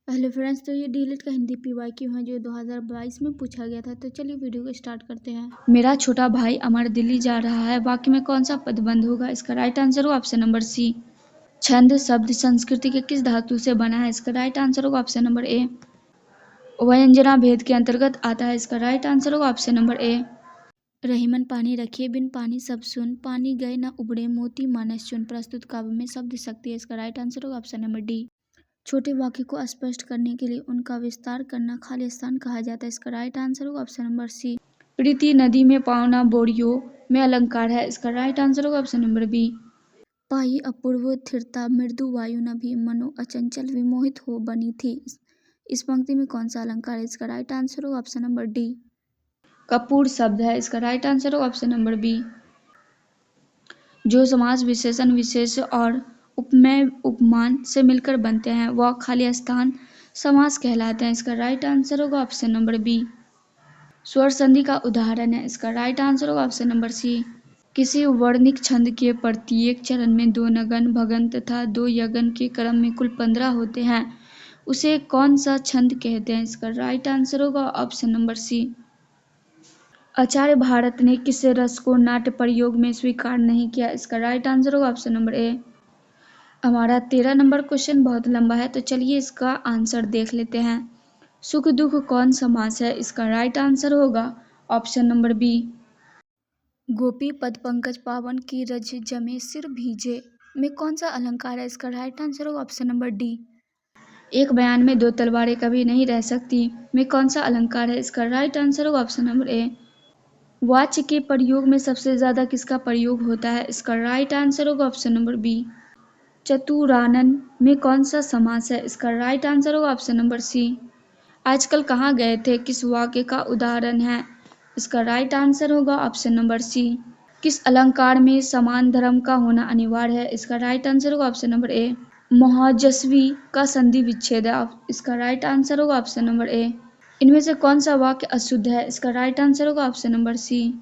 Hello friends, तो ये DElEd का हिंदी पीवाईक्यू है जो 2022 में पूछा गया था। तो चलिए वीडियो को स्टार्ट करते हैं। मेरा छोटा भाई अमर दिल्ली जा रहा है, वाक्य में कौन सा पदबंध होगा? इसका राइट आंसर होगा ऑप्शन नंबर सी। छंद शब्द संस्कृति के किस धातु से बना है? इसका राइट आंसर होगा ऑप्शन नंबर ए। व्यंजना भेद के अंतर्गत आता है, इसका राइट आंसर होगा ऑप्शन नंबर ए। रहीमन पानी रखिए बिन पानी सब सुन, पानी गए न उबड़े मोती मानस चुन। प्रस्तुत काव्य में शब्द शक्ति है, इसका राइट आंसर होगा ऑप्शन नंबर डी। छोटे वाक्य को स्पष्ट करने के लिए उनका विस्तार करना खाली स्थान कहा जाता है, इसका राइट आंसर होगा ऑप्शन नंबर सी। प्रीति नदी में पावना बोरियो में अलंकार है, इसका राइट आंसर होगा ऑप्शन नंबर बी। पाई अपूर्व स्थिरता मृदु वायु न भी मनो अचंचल विमोहित हो बनी थी। इस पंक्ति में कौन सा अलंकार है? इसका राइट आंसर होगा ऑप्शन नंबर डी। कपूर शब्द है, इसका राइट आंसर होगा ऑप्शन नंबर बी। जो समास विशेषण विशेष और उपमेय उपमान से मिलकर बनते हैं वह खाली स्थान समास कहलाते हैं, इसका राइट आंसर होगा ऑप्शन नंबर बी। स्वर संधि का उदाहरण है, इसका राइट आंसर होगा ऑप्शन नंबर सी। किसी वर्णिक छंद के प्रत्येक चरण में 2 नगन भगन तथा 2 यगन के क्रम में कुल 15 होते हैं, उसे कौन सा छंद कहते हैं? इसका राइट आंसर होगा ऑप्शन नंबर सी। आचार्य भारत ने किस रस को नाट्य प्रयोग में स्वीकार नहीं किया? इसका राइट आंसर होगा ऑप्शन नंबर ए। हमारा 13 नंबर क्वेश्चन बहुत लंबा है, तो चलिए इसका आंसर देख लेते हैं। सुख दुख कौन समास है? इसका राइट आंसर होगा ऑप्शन नंबर बी। गोपी पद पंकज पावन की रज जमे सिर भीजे में कौन सा अलंकार है? इसका राइट आंसर होगा ऑप्शन नंबर डी। एक बयान में 2 तलवारें कभी नहीं रह सकती में कौन सा अलंकार है? इसका राइट आंसर होगा ऑप्शन नंबर ए। वाच्य के प्रयोग में सबसे ज्यादा किसका प्रयोग होता है? इसका राइट आंसर होगा ऑप्शन नंबर बी। चतुरानन में कौन सा समास है? इसका राइट आंसर होगा ऑप्शन नंबर सी। आजकल कहाँ गए थे किस वाक्य का उदाहरण है? इसका राइट आंसर होगा ऑप्शन नंबर सी। किस अलंकार में समान धर्म का होना अनिवार्य है? इसका राइट आंसर होगा ऑप्शन नंबर ए। मोहजस्वी का संधि विच्छेद है, इसका राइट आंसर होगा ऑप्शन नंबर ए। इनमें से कौन सा वाक्य अशुद्ध है? इसका राइट आंसर होगा ऑप्शन नंबर सी।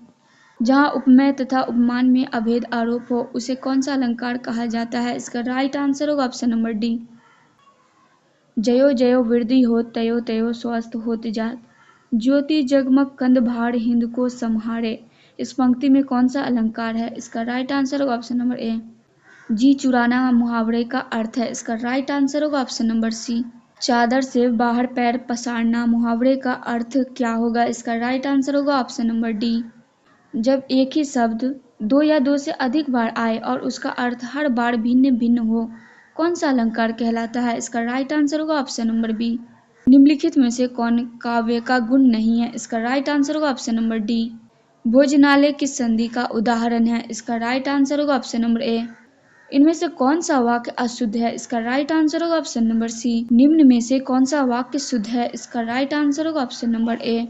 जहाँ उपमेय तथा उपमान में अभेद आरोप हो उसे कौन सा अलंकार कहा जाता है? इसका राइट आंसर होगा ऑप्शन नंबर डी। जयो जयो वृद्धि हो तयो तयो स्वस्थ होत जात, ज्योति जगमग कंद भार हिंद को सम्हारे। इस पंक्ति में कौन सा अलंकार है? इसका राइट आंसर होगा ऑप्शन नंबर ए। जी चुराना मुहावरे का अर्थ है, इसका राइट आंसर होगा ऑप्शन नंबर सी। चादर से बाहर पैर पसारना मुहावरे का अर्थ क्या होगा? इसका राइट आंसर होगा ऑप्शन नंबर डी। जब एक ही शब्द 2 या 2 से अधिक बार आए और उसका अर्थ हर बार भिन्न भिन्न हो, कौन सा अलंकार कहलाता है? इसका राइट आंसर होगा ऑप्शन नंबर बी। निम्नलिखित में से कौन काव्य का गुण नहीं है? इसका राइट आंसर होगा ऑप्शन नंबर डी। भोजनालय किस संधि का उदाहरण है? इसका राइट आंसर होगा ऑप्शन नंबर ए। इनमें से कौन सा वाक्य अशुद्ध है? इसका राइट आंसर होगा ऑप्शन नंबर सी। निम्न में से कौन सा वाक्य शुद्ध है? इसका राइट आंसर होगा ऑप्शन नंबर ए।